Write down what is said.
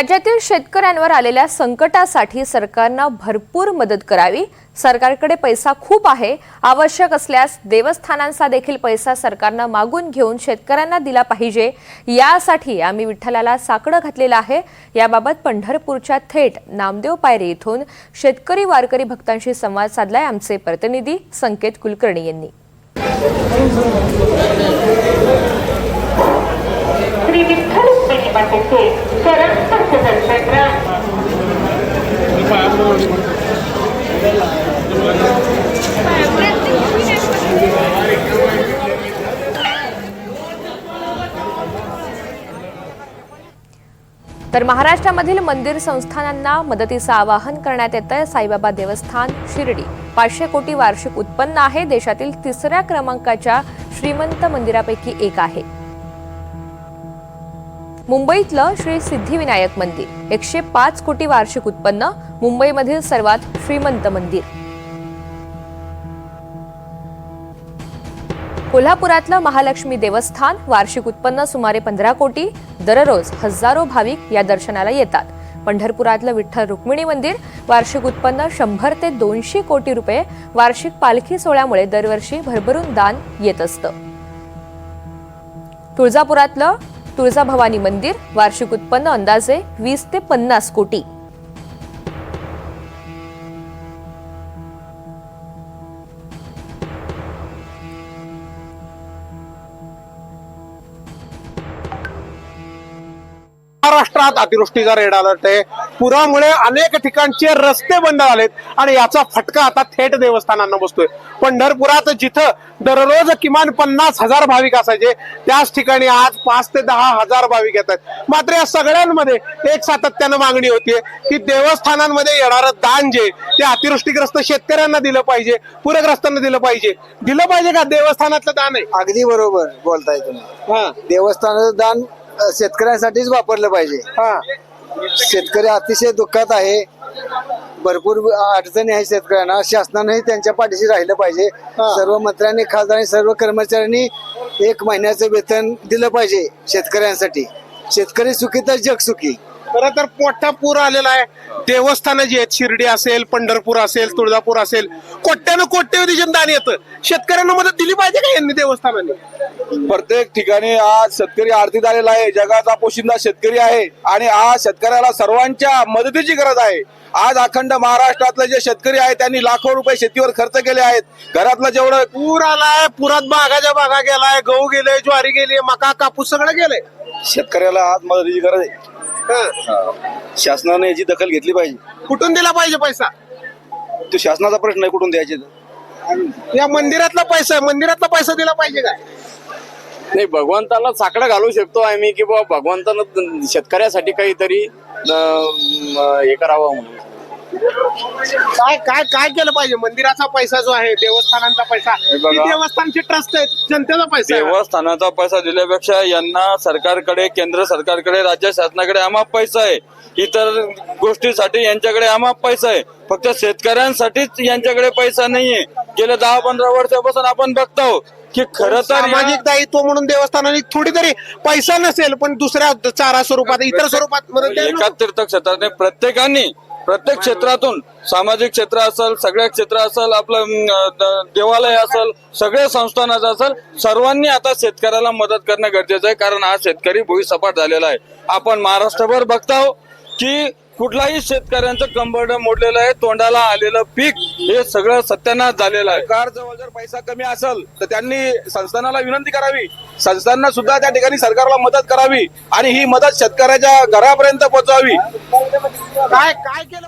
राज्यातील शेतकऱ्यांवर आलेल्या संकटासाठी सरकारने भरपूर मदत करावी। सरकारकडे पैसा खूप आहे, आवश्यक असल्यास देवस्थानांचा देखील पैसा सरकारने मागून घेऊन शेतकऱ्यांना दिला पाहिजे। यासाठी आम्ही विठ्ठलाला साकडं घातलेलं आहे। याबाबत पंढरपूरच्या थेट नामदेव पायरी इथून शेतकरी वारकरी भक्तांशी संवाद साधलाय आमचे प्रतिनिधी संकेत कुलकर्णी यांनी। श्री विठ्ठल मातेचे चरण स्पर्श दर्शन तर महाराष्ट्रामधील मंदिर संस्थानांना मदतीचं आवाहन करण्यात येतंय। साईबाबा देवस्थान शिर्डी 500 कोटी वार्षिक उत्पन्न आहे। देशातील तिसऱ्या क्रमांकाच्या श्रीमंत मंदिरापैकी एक आहे। मुंबईतलं श्री सिद्धिविनायक मंदिर 105 कोटी वार्षिक उत्पन्न, मुंबईमधील सर्वात श्रीमंत मंदिर। कोल्हापुरातलं महालक्ष्मी देवस्थान वार्षिक उत्पन्न सुमारे 15 कोटी, दररोज हजारो भाविक या दर्शनाला येतात। पंढरपुरातलं विठ्ठल रुक्मिणी मंदिर वार्षिक उत्पन्न 100 ते 200 कोटी रुपये, वार्षिक पालखी सोहळ्यामुळे दरवर्षी भरभरून दान येत असतं। तुळजापुरातलं तुळजाभवानी मंदिर वार्षिक उत्पन्न अंदाजे 20 ते 50 कोटी। महाराष्ट्रात अतिवृष्टीचा रेड अलर्ट आहे। पुरामुळे अनेक ठिकाणचे रस्ते बंद झालेत आणि याचा फटका आता थेट देवस्थानांना बसतोय। पंढरपुरात जिथं दररोज किमान 50,000 भाविक असायचे, त्याच ठिकाणी आज 5 ते 10,000 भाविक येत आहेत। मात्र या सगळ्यांमध्ये एक सातत्यानं मागणी होतीये की देवस्थानांमध्ये येणारं दान जे ते अतिवृष्टीग्रस्त शेतकऱ्यांना दिलं पाहिजे, पूरग्रस्तांना दिलं पाहिजे। दिलं पाहिजे का देवस्थानातलं दान आहे? अगदी बरोबर बोलताय तुम्ही। देवस्थानाचं दान शेतकऱ्यांसाठीच वापरलं पाहिजे। शेतकरी अतिशय दुःखात आहे, भरपूर अडचणी आहे शेतकऱ्यांना। शासनानेही त्यांच्या पाठीशी राहिलं पाहिजे। सर्व मंत्र्यांनी, खासदारांनी, सर्व कर्मचाऱ्यांनी 1 महिन्याचं वेतन दिलं पाहिजे शेतकऱ्यांसाठी। शेतकरी सुखी तर जग सुखी। खरं तर मोठा पूर आलेला आहे। देवस्थानं जी आहेत, शिर्डी असेल, पंढरपूर असेल, तुळजापूर असेल, कोट्यानं कोट्यवधी दान येतं। शेतकऱ्यांना मदत दिली पाहिजे का यांनी देवस्थानांनी? प्रत्येक ठिकाणी आज शेतकरी आरती झालेला आहे। जगाचा पोशिंदा शेतकरी आहे आणि आज शेतकऱ्याला सर्वांच्या मदतीची गरज आहे। आज अखंड महाराष्ट्रातले जे शेतकरी आहेत त्यांनी लाखो रुपये शेतीवर खर्च केले आहेत। घरातलं जेवढं पूर आलाय, पुरात बागाच्या बागा गेलाय, गहू गेले, ज्वारी गेली, मका, कापूस सगळं गेलंय। शेतकऱ्याला आज मदतीची गरज आहे। शासनाने याची दखल घेतली पाहिजे। कुठून दिला पाहिजे पैसा? तो शासनाचा प्रश्न आहे, कुठून द्यायचे? या मंदिरातला पैसा दिला पाहिजे का? नाही, भगवंताला साकडं घालू शकतो आम्ही की बाबा भगवंतानं शेतकऱ्यासाठी काहीतरी हे करावं म्हणून। काय काय काय केलं पाहिजे? मंदिराचा पैसा जो आहे, देवस्थानांचा पैसा, देवस्थानची ट्रस्ट आहे, जनतेचा पैसा आहे। देवस्थानाचा पैसा दिल्यापेक्षा यांना सरकारकडे, केंद्र सरकारकडे, राज्य शासनाकडे अमाप पैसा आहे। इतर गोष्टीसाठी यांच्याकडे अमाप पैसा आहे, फक्त शेतकऱ्यांसाठीच यांच्याकडे पैसा नाहीये। गेल्या 10-15 वर्षापासून आपण बघतो की खरं तर सामाजिक दायित्व म्हणून देवस्थानाने थोडी तरी पैसा नसेल पण दुसऱ्या चारा स्वरूपात, इतर स्वरूपात मदत द्यावी। एका तीर्थक्षेत्राने प्रत्येकाने प्रत्येक क्षेत्रातून, सामाजिक क्षेत्र असेल, सगळ्या क्षेत्र असेल, आपलं देवालय असेल, सगळे संस्थानाचं असेल, सर्वांनी आता शेतकऱ्याला मदत करणं गरजेचं आहे। कारण हा शेतकरी भुईसपाट झालेला आहे। आपण महाराष्ट्रभर बघतो की कुठलाही शेतकऱ्यांचं कंबरडं मोडलेलं आहे, तोंडाला आलेलं पीक हे सगळं सत्यानाश झालेलं आहे। सरकारजवळ जर पैसा कमी असेल तर त्यांनी संस्थानाला विनंती करावी, संस्थांना सुद्धा त्या ठिकाणी सरकारला मदत करावी आणि ही मदत शेतकऱ्याच्या घरापर्यंत पोहोचवावी। काय काय केलं?